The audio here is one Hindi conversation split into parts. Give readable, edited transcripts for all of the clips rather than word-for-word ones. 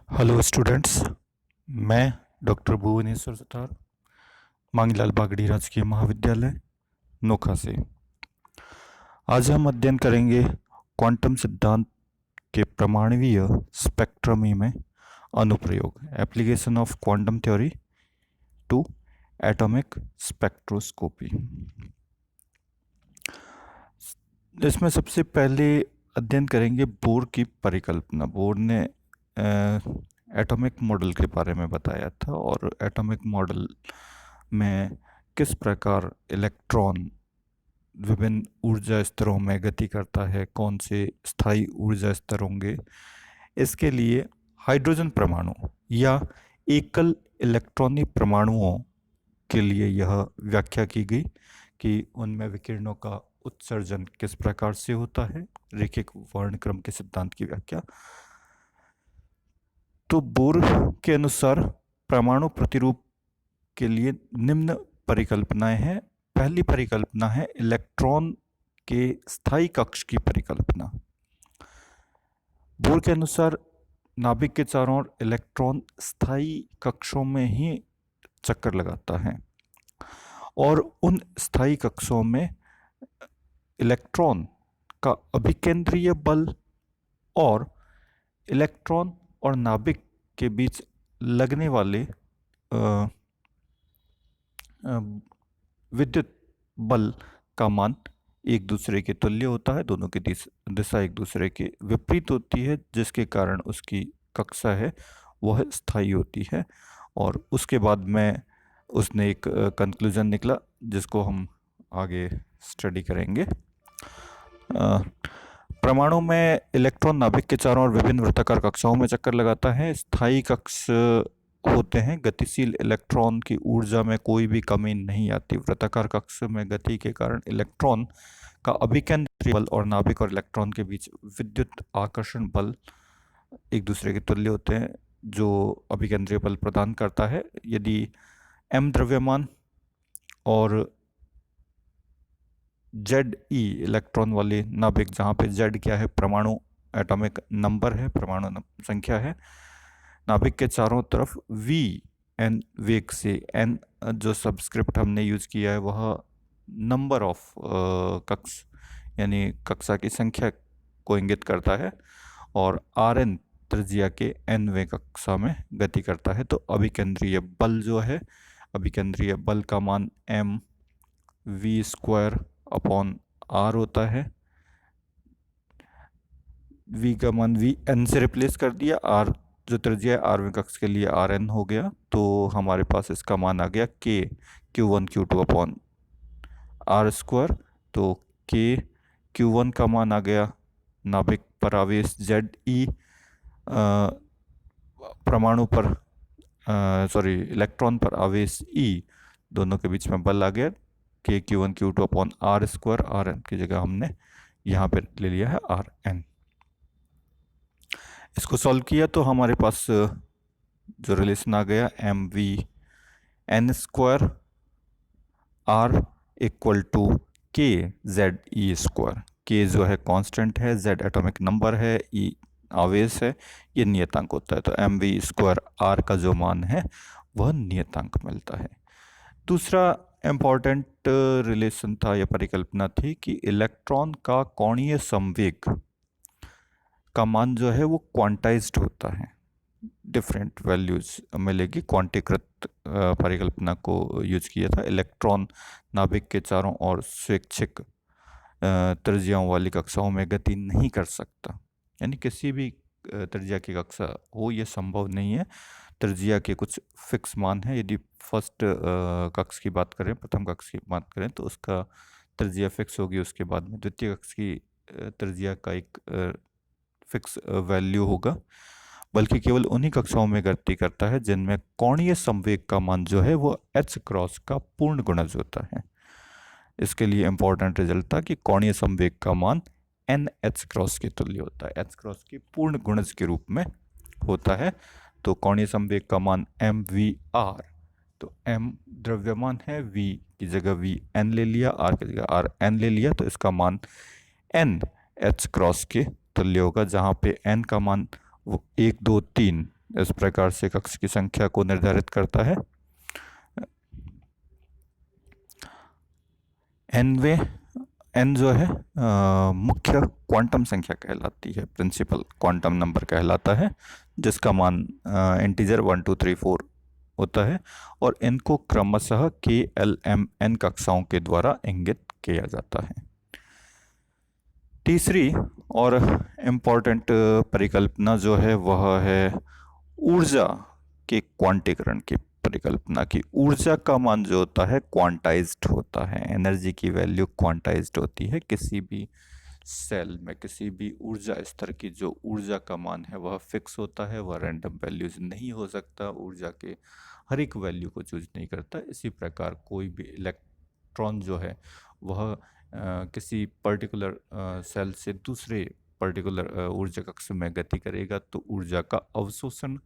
Hello students. मैं डॉक्टर भुवनेश्वर सुतार, मांगीलाल बागड़ी राजकीय महाविद्यालय नोखा से। आज हम अध्ययन करेंगे क्वांटम सिद्धांत के प्रमाणवीय स्पेक्ट्रमी में अनुप्रयोग, application of quantum theory to atomic spectroscopy. इसमें सबसे पहले अध्ययन करेंगे बोर की परिकल्पना। बोर ने एटॉमिक मॉडल के बारे में बताया था और एटॉमिक मॉडल में किस प्रकार इलेक्ट्रॉन विभिन्न ऊर्जा स्तरों में गति करता है, कौन से स्थायी ऊर्जा स्तर होंगे। इसके लिए हाइड्रोजन परमाणु या एकल इलेक्ट्रॉनी परमाणुओं के लिए यह व्याख्या की गई कि उनमें विकिरणों का उत्सर्जन किस प्रकार से होता है, रैखिक वर्णक्रम के सिद्धांत की व्याख्या। तो बोर के अनुसार परमाणु प्रतिरूप के लिए निम्न परिकल्पनाएं हैं। पहली परिकल्पना है इलेक्ट्रॉन के स्थायी कक्ष की परिकल्पना। बोर के अनुसार नाभिक के चारों ओर इलेक्ट्रॉन स्थायी कक्षों में ही चक्कर लगाता है और उन स्थायी कक्षों में इलेक्ट्रॉन का अभिकेंद्रीय बल और इलेक्ट्रॉन और नाभिक के बीच लगने वाले विद्युत बल का मान एक दूसरे के तुल्य होता है। दोनों की दिशा एक दूसरे के विपरीत होती है, जिसके कारण उसकी कक्षा है वह स्थायी होती है। और उसके बाद में उसने एक कंक्लूजन निकला जिसको हम आगे स्टडी करेंगे। परमाणु में इलेक्ट्रॉन नाभिक के चारों ओर विभिन्न वृत्ताकार कक्षाओं में चक्कर लगाता है। स्थायी कक्ष होते हैं, गतिशील इलेक्ट्रॉन की ऊर्जा में कोई भी कमी नहीं आती। वृत्ताकार कक्ष में गति के कारण इलेक्ट्रॉन का अभिकेंद्रीय बल और नाभिक और इलेक्ट्रॉन के बीच विद्युत आकर्षण बल एक दूसरे के तुल्य होते हैं, जो अभिकेंद्रीय बल प्रदान करता है। यदि m द्रव्यमान और Ze इलेक्ट्रॉन वाले नाभिक, जहाँ पे Z क्या है, परमाणु एटॉमिक नंबर है, परमाणु संख्या है, नाभिक के चारों तरफ Vn वेग से, n जो सबस्क्रिप्ट हमने यूज किया है वह नंबर ऑफ कक्ष यानी कक्षा की संख्या को इंगित करता है, और Rn त्रिज्या के nवें कक्षा में गति करता है। तो अभिकेंद्रीय बल जो है, अभिकेंद्रीय बल का मान m v² अपॉन r होता है। v का मान vn से रिप्लेस कर दिया, r जो त्रिज्या है rवें कक्ष के लिए rn हो गया। तो हमारे पास इसका मान आ गया k q1 q2 upon r²। तो k q1 का मान आ गया नाभिक पर आवेश Ze, परमाणु पर इलेक्ट्रॉन पर आवेश E, दोनों के बीच में बल आ गया k q1 q2 upon r² rn की जगह हमने यहाँ पर ले लिया है rn। इसको सॉल्व किया तो हमारे पास जो रिलेशन आ गया mv_n² r equal to k Ze²। k जो है कांस्टेंट है, z एटॉमिक नंबर है, e आवेश है, ये नियतांक होता है। तो mv² r का जो मान है वह नियतांक मिलता है। दूसरा इम्पॉर्टेंट रिलेशन था या परिकल्पना थी कि इलेक्ट्रॉन का कोणीय संवेग का मान जो है वो क्वांटाइज्ड होता है, डिफरेंट वैल्यूज मिलेगी। क्वांटीकृत परिकल्पना को यूज किया था। इलेक्ट्रॉन नाभिक के चारों ओर स्वैच्छिक त्रिज्याओं वाली कक्षाओं में गति नहीं कर सकता, यानी किसी भी त्रिज्या की कक्षा हो ये संभव नहीं है। त्रिज्या के कुछ फिक्स मान है। यदि फर्स्ट कक्ष की बात करें, प्रथम कक्ष की बात करें, तो उसका त्रिज्या फिक्स होगी। उसके बाद में द्वितीय कक्ष की त्रिज्या का एक फिक्स वैल्यू होगा। बल्कि केवल उन्हीं कक्षाओं में गति करता है जिनमें कोणीय संवेग का मान जो है वो h× का पूर्ण गुणज होता है। इसके लिए इंपॉर्टेंट रिजल्ट था कि कोणीय संवेग का मान nh× के तुल्य होता है, h× की पूर्ण गुणज के रूप में होता है। तो कोणीय संवेग का मान mvr, तो m द्रव्यमान है, v की जगह vn ले लिया, r की जगह rn ले लिया, तो इसका मान nh× के तुल्य होगा, जहाँ पे n का मान 1 2 3 इस प्रकार से कक्ष की संख्या को निर्धारित करता है। एन जो है मुख्य क्वांटम संख्या कहलाती है, प्रिंसिपल क्वांटम नंबर कहलाता है, जिसका मान इंटीजर 1 2 3 4 होता है, और इनको क्रमशः के एल एम एन कक्षाओं के द्वारा इंगित किया जाता है। तीसरी और इम्पोर्टेंट परिकल्पना जो है वह है ऊर्जा के क्वांटीकरण की परिकल्पना की। ऊर्जा का मान जो होता है क्वांटाइज्ड होता है, एनर्जी की वैल्यू क्वांटाइज्ड होती है। किसी भी सेल में किसी भी ऊर्जा स्तर की जो ऊर्जा का मान है वह फिक्स होता है, वह रैंडम वैल्यूज नहीं हो सकता, ऊर्जा के हर एक वैल्यू को चूज नहीं करता। इसी प्रकार कोई भी इलेक्ट्रॉन जो है वह किसी पर्टिकुलर सेल से दूसरे पर्टिकुलर ऊर्जा कक्ष में गति करेगा तो ऊर्जा का अवशोषण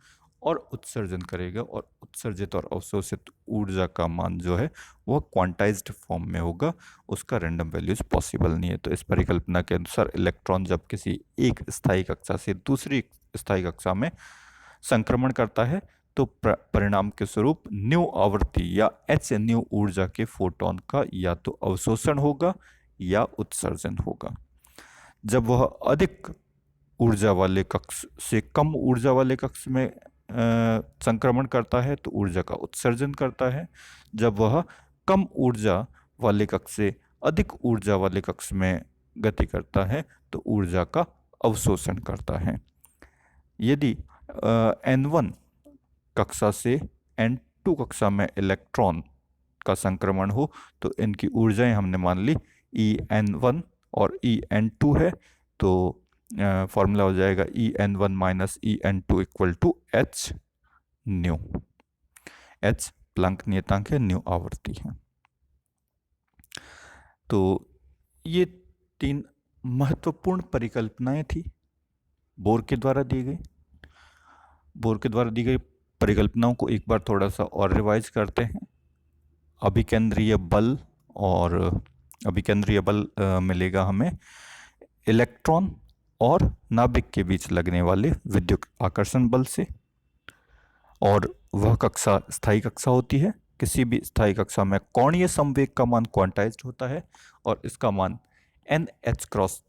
और उत्सर्जन करेगा, और उत्सर्जित और अवशोषित ऊर्जा का मान जो है वह क्वांटाइज्ड फॉर्म में होगा, उसका रैंडम वैल्यूज पॉसिबल नहीं है। तो इस परिकल्पना के अनुसार इलेक्ट्रॉन जब किसी एक स्थायी कक्षा से दूसरी स्थायी कक्षा में संक्रमण करता है तो परिणाम के स्वरूप न्यू आवृत्ति या एच न्यू ऊर्जा के फोटोन का या तो अवशोषण होगा या उत्सर्जन होगा। जब वह अधिक ऊर्जा वाले कक्ष से कम ऊर्जा वाले कक्ष में संक्रमण करता है तो ऊर्जा का उत्सर्जन करता है। जब वह कम ऊर्जा वाले कक्ष से अधिक ऊर्जा वाले कक्ष में गति करता है तो ऊर्जा का अवशोषण करता है। यदि N1 कक्षा से N2 कक्षा में इलेक्ट्रॉन का संक्रमण हो तो इनकी ऊर्जाएं हमने मान ली En1 और En2 है, तो फॉर्मूला हो जाएगा En1 minus En2 equal to h nu. h Planck नियतांक है, न्यू आवृत्ति है। तो ये 3 महत्वपूर्ण परिकल्पनाएं थी बोर के द्वारा दी गई। बोर के द्वारा दी गई परिकल्पनाओं को एक बार थोड़ा सा और रिवाइज करते हैं। अभिकेंद्रीय बल, और अभिकेंद्रीय बल मिलेगा हमें इलेक्ट्रॉन और नाभिक के बीच लगने वाले विद्युत आकर्षण बल से, और वह कक्षा स्थायी कक्षा होती है। किसी भी स्थायी कक्षा में कोणीय संवेग का मान क्वांटाइज्ड होता है और इसका मान एन एच क्रॉस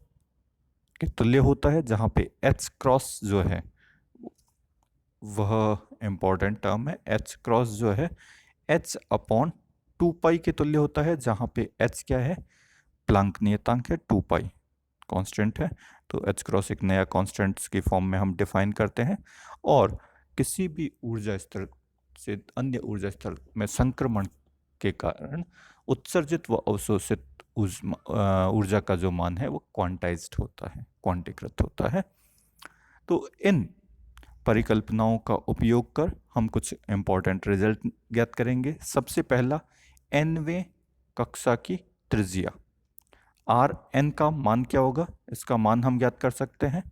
के तुल्य होता है, जहां पे एच क्रॉस जो है वह इंपॉर्टेंट टर्म है। एच क्रॉस जो है एच अपॉन 2 पाई के तुल्य होता है, जहां पे एच क्या है, प्लैंक नियतांक है, 2 पाई कांस्टेंट है। तो एच क्रॉस एक नया कांस्टेंट्स की फॉर्म में हम डिफाइन करते हैं। और किसी भी ऊर्जा स्तर से अन्य ऊर्जा स्तर में संक्रमण के कारण उत्सर्जित व अवशोषित ऊर्जा का जो मान है वो क्वांटाइज्ड होता है, क्वांटीकृत होता है। तो इन परिकल्पनाओं का उपयोग कर हम कुछ इंपॉर्टेंट रिजल्ट ज्ञात करेंगे। सबसे पहला, nवें कक्षा की त्रिज्या आर एन का मान क्या होगा, इसका मान हम ज्ञात कर सकते हैं।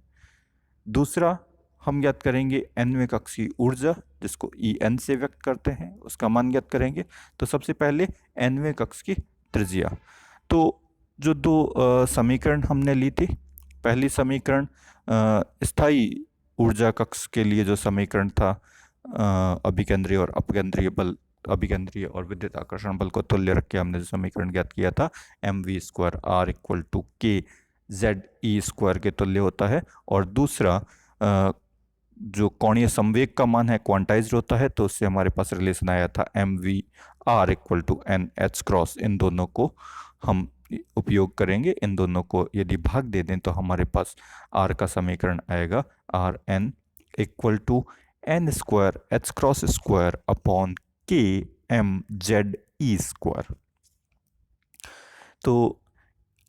दूसरा, हम ज्ञात करेंगे nवें कक्ष की ऊर्जा, जिसको En से व्यक्त करते हैं, उसका मान ज्ञात करेंगे। तो सबसे पहले nवें कक्ष की त्रिज्या। तो जो दो समीकरण हमने ली थी, पहली समीकरण स्थायी ऊर्जा कक्ष के लिए जो समीकरण था, अभिकेंद्रीय और अपकेंद्रीय बल, अभिकेंद्रीय और विद्युत आकर्षण बल को तुल्य रख के हमने जो समीकरण ज्ञात किया था, mv² r इक्वल टू के जेड ई स्क्वायर के तुल्य होता है। और दूसरा, जो कोणीय संवेग का मान है क्वांटाइज्ड होता है, तो उससे हमारे पास रिलेशन आया था mv r equal to n h cross. इन दोनों को हम उपयोग करेंगे, इन दोनों को यदि भाग दे दें तो हमारे पास r का समीकरण आएगा R N equal to N square H cross square upon K M Z E square. तो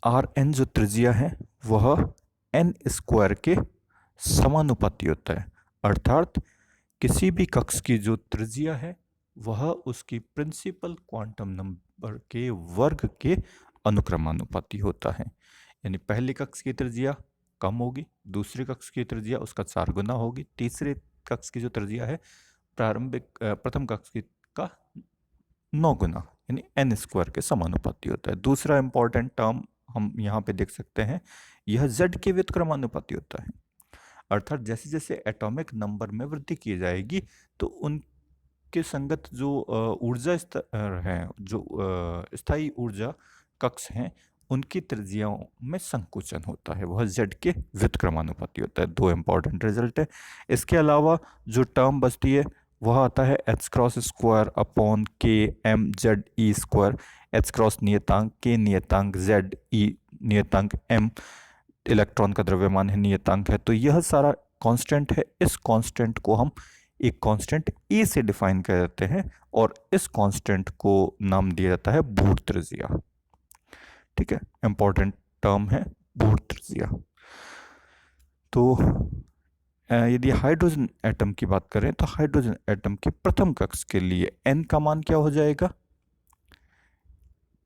आर एन जो त्रिज्या है वह एन स्क्वायर के समानुपाती होता है, अर्थात किसी भी कक्ष की जो त्रिज्या है वह उसकी प्रिंसिपल क्वांटम नंबर के वर्ग के अनुक्रमानुपाती होता है। यानी पहले कक्ष की त्रिज्या कम होगी, दूसरे कक्ष की त्रिज्या उसका 4 गुना होगी, तीसरे कक्ष की जो त्रिज्या है प्रथम कक्ष की का 9 गुना, यानी एन स्क्वायर के समानुपाती होता है। दूसरा इंपॉर्टेंट टर्म हम यहाँ पे देख सकते हैं, यह z के व्युत्क्रमानुपाती होता है। अर्थात जैसे जैसे एटॉमिक नंबर में वृद्धि की जाएगी तो उनके संगत जो ऊर्जा स्तर हैं, जो स्थायी ऊर्जा कक्ष हैं, उनकी त्रिज्याओं में संकुचन होता है, वह z के व्युत्क्रमानुपाती होता है। दो इंपॉर्टेंट रिजल्ट है। इसके अलावा जो टर्म बचती है वह आता है H cross square upon K M Z E square. H cross नियतांक, के नियतांक, जेड ई नियतांक, एम इलेक्ट्रॉन का द्रव्यमान है, नियतांक है। तो यह सारा कांस्टेंट है। इस कांस्टेंट को हम एक कांस्टेंट ए से डिफाइन कर देते हैं और इस कांस्टेंट को नाम दिया जाता है बोह्र त्रिज्या। ठीक है, इंपॉर्टेंट टर्म है बोह्र त्रिज्या। तो यदि हाइड्रोजन एटम की बात करें तो हाइड्रोजन एटम के प्रथम कक्ष के लिए n का मान क्या हो जाएगा?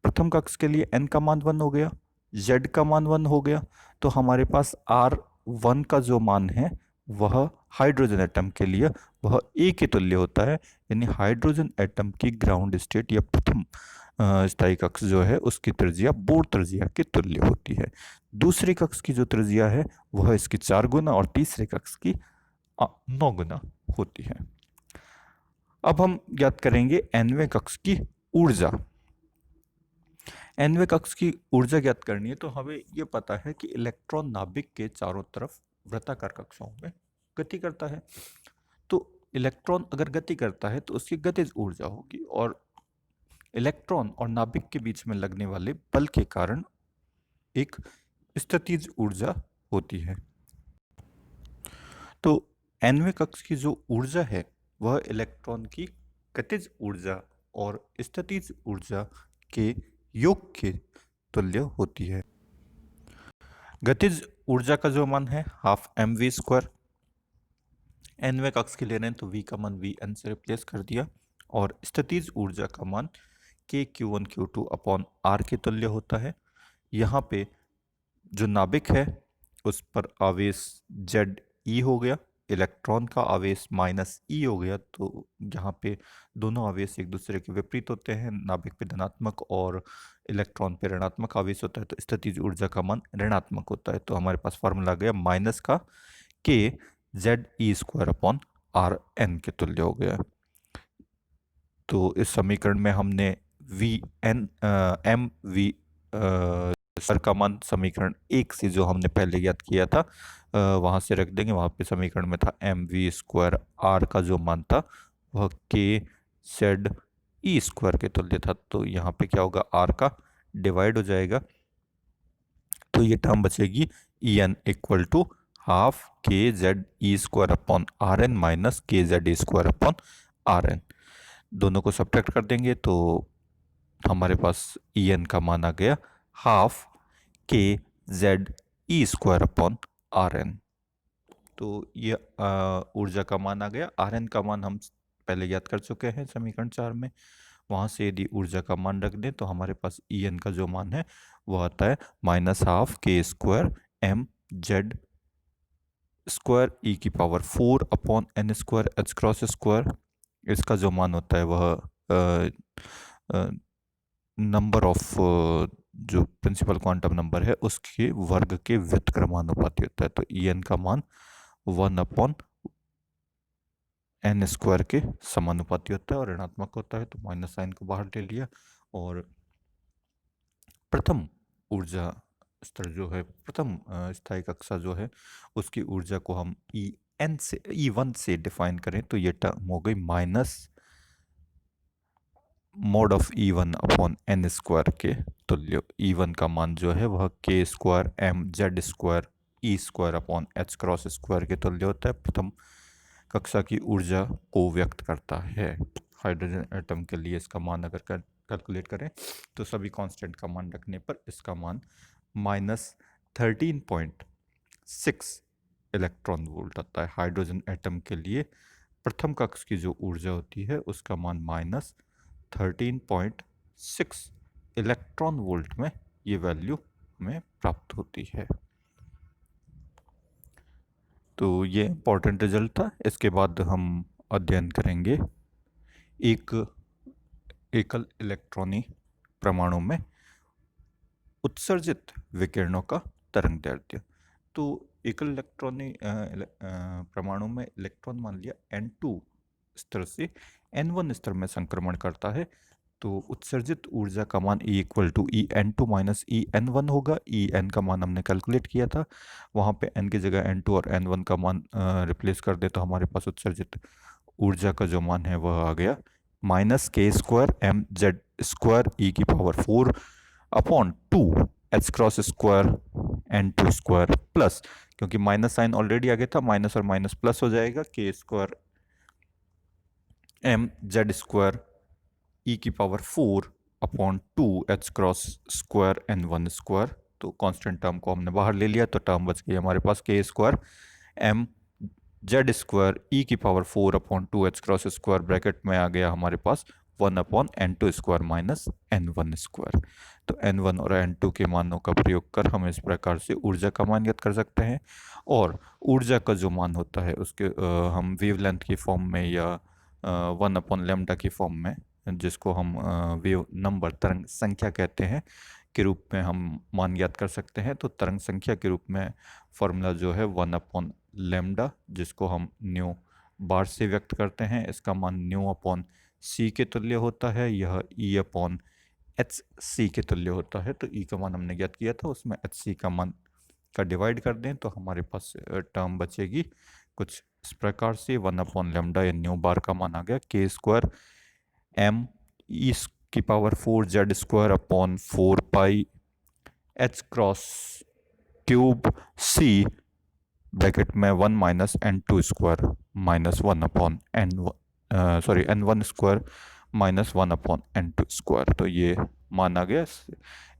प्रथम कक्ष के लिए n का मान 1 हो गया, z का मान 1 हो गया, तो हमारे पास R1 का जो मान है वह हाइड्रोजन एटम के लिए वह a के तुल्य होता है। यानी हाइड्रोजन एटम की ग्राउंड स्टेट या प्रथम स्थायी कक्ष जो है उसकी त्रिज्या बोह्र त्रिज्या के तुल्य होती है। दूसरे कक्ष की जो त्रिज्या है वह इसकी 4 गुना और तीसरे कक्ष की 9 गुना होती है। अब हम ज्ञात करेंगे nवें कक्ष की ऊर्जा। nवें कक्ष की ऊर्जा ज्ञात करनी है तो हमें यह पता है कि इलेक्ट्रॉन नाभिक के चारों तरफ वृत्ताकार कक्षों में गति करता है। तो इलेक्ट्रॉन अगर गति करता है तो उसकी गतिज ऊर्जा होगी और इलेक्ट्रॉन और नाभिक के बीच में लगने वाले बल के कारण एक स्थितिज ऊर्जा होती है। तो nवें कक्ष की जो ऊर्जा है वह इलेक्ट्रॉन की गतिज ऊर्जा और स्थितिज ऊर्जा के योग के तुल्य होती है। गतिज ऊर्जा का जो मान है हाफ mv स्क्वायर। nवें कक्ष के ले रहे हैं तो v का मान vn से रिप्लेस कर दिया और स्थितिज ऊर्जा का मान k q1 q2 upon r के तुल्य होता है। यहाँ पे जो नाभिक है उस पर आवेश जेड ई हो गया, इलेक्ट्रॉन का आवेश माइनस ई हो गया। तो यहाँ पे दोनों आवेश एक दूसरे के विपरीत होते हैं, नाभिक पे धनात्मक और इलेक्ट्रॉन पे ऋणात्मक आवेश होता है, तो स्थितिज ऊर्जा का मान ऋणात्मक होता है। तो हमारे पास फॉर्मूला आ गया माइनस का K Z E square upon are N के तुल्य हो गया। तो इस समीकरण में हमने वी एन एम वी सर का मान समीकरण 1 से जो हमने पहले ज्ञात किया था वहां से रख देंगे। वहां पे समीकरण में था एम वी स्क्वायर, आर का जो मान था वह के जेड ई स्क्वायर के तुल्य था। तो यहाँ पे क्या होगा, आर का डिवाइड हो जाएगा तो ये टर्म बचेगी E n equal to half के Z E square upon are n minus k Z E square upon are n. दोनों को सब्ट्रैक्ट कर देंगे तो हमारे पास ई एन का मान आ गया हाफ के Z E square upon are N. तो ये ऊर्जा का मान आ गया। आर एन का मान हम पहले ज्ञात कर चुके हैं समीकरण 4 में। वहाँ से यदि ऊर्जा का मान रख दें तो हमारे पास ई एन का जो मान है वह आता है minus half K square M Z square E की power 4 upon N square H cross square. इसका जो मान होता है वह नंबर ऑफ जो प्रिंसिपल क्वांटम नंबर है उसके वर्ग के व्युत्क्रमानुपाती होता है। तो ई एन का मान 1 अपॉन एन स्क्वायर के समानुपाती होता है और ऋणात्मक होता है, तो माइनस साइन को बाहर ले लिया। और प्रथम ऊर्जा स्तर जो है, प्रथम स्थायी कक्षा जो है उसकी ऊर्जा को हम ई एन से E1 से डिफाइन करें तो ये टर्म हो गई minus mod of E1 upon N square के तुल्य। E1 का मान जो है वह k square M Z square e square upon h cross square के तुल्य होता है। प्रथम कक्षा की ऊर्जा को व्यक्त करता है। हाइड्रोजन एटम के लिए इसका मान अगर कैलकुलेट करें तो सभी कांस्टेंट का मान रखने पर इसका मान माइनस 13.6 इलेक्ट्रॉन वोल्ट आता है। हाइड्रोजन एटम के लिए प्रथम कक्ष की जो ऊर्जा होती है उसका मान माइनस 13.6 इलेक्ट्रॉन वोल्ट में ये वैल्यू हमें प्राप्त होती है। तो ये इम्पोर्टेंट रिजल्ट था। इसके बाद हम अध्ययन करेंगे एक एकल इलेक्ट्रॉनी परमाणु में उत्सर्जित विकिरणों का तरंगदैर्ध्य। तो एकल इलेक्ट्रॉनी परमाणु में इलेक्ट्रॉन मान लिया n2 स्तर से n1 स्तर में संक्रमण करता है, तो उत्सर्जित ऊर्जा का मान E equal to E n two minus E n one होगा। ई एन का मान हमने कैलकुलेट किया था, वहाँ पे n की जगह n2 और n1 का मान रिप्लेस कर दे तो हमारे पास उत्सर्जित ऊर्जा का जो मान है वह आ गया minus K square M Z square E की power 4 upon 2 H cross square N two square plus, क्योंकि माइनस साइन ऑलरेडी आ गया था, माइनस और माइनस प्लस हो जाएगा, K square M Z square E की power 4 upon 2 H cross square N one square. तो कांस्टेंट टर्म को हमने बाहर ले लिया तो टर्म बच गई हमारे पास K square M Z square E की power 4 upon 2 H cross square, bracket में आ गया हमारे पास 1 upon N two square minus N one square. तो एन वन और एन टू के मानों का प्रयोग कर हम इस प्रकार से ऊर्जा का मान ज्ञात कर सकते हैं। और ऊर्जा का जो मान होता है उसके हम वेवलेंथ की फॉर्म में या 1 अपॉन लेमडा की फॉर्म में, जिसको हम वेव नंबर तरंग संख्या कहते हैं, के रूप में हम मान ज्ञात कर सकते हैं। तो तरंग संख्या के रूप में फॉर्मूला जो है 1 अपॉन लेमडा, जिसको हम न्यू बार से व्यक्त करते हैं, इसका मान न्यू अपॉन सी के तुल्य होता है। यह ई अपॉन एच सी के तुल्य होता है। तो ई का मान हमने ज्ञात किया था, उसमें एच सी का मान का डिवाइड कर दें तो हमारे पास टर्म बचेगी कुछ इस प्रकार से, 1 अपॉन लेमडा या न्यू बार का मान आ गया के स्क्वायर एम ई की power 4 Z square upon 4 pi H cross cube C bracket में 1 minus N two square minus 1 upon N one square minus 1 upon N two square. तो ये मान आ गया।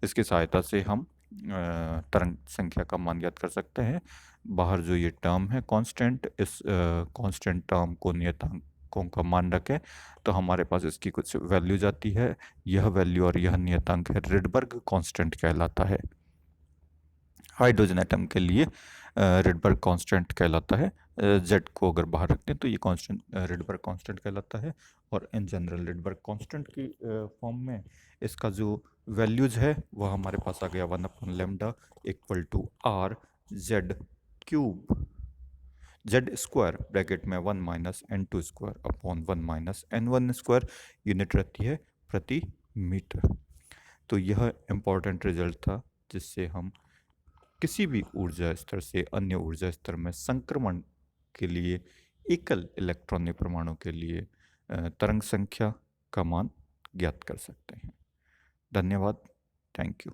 इसकी सहायता से हम तरंग संख्या का मान ज्ञात कर सकते हैं। बाहर जो ये टर्म है कांस्टेंट, इस कांस्टेंट टर्म को नियतांकों का मान रखें तो हमारे पास इसकी कुछ वैल्यू जाती है। यह वैल्यू और यह नियतांक है, रिडबर्ग कांस्टेंट कहलाता है। हाइड्रोजन एटम के लिए रिडबर्ग कांस्टेंट कहलाता है। जेड को अगर बाहर रखते हैं तो ये कांस्टेंट रिडबर्ग कांस्टेंट कहलाता है। और इन जनरल रिडबर्ग कांस्टेंट की फॉर्म में इसका जो वैल्यूज है वह हमारे पास आ गया 1 upon lambda equal to R Z cube Z square bracket में 1 minus N two square upon 1 minus N one square, unit रहती है प्रति मीटर। तो यह इम्पॉर्टेंट रिजल्ट था जिससे हम किसी भी ऊर्जा स्तर से अन्य ऊर्जा स्तर में संक्रमण के लिए एकल इलेक्ट्रॉनिक परमाणु के लिए तरंग संख्या का मान ज्ञात कर सकते हैं। धन्यवाद। Thank you.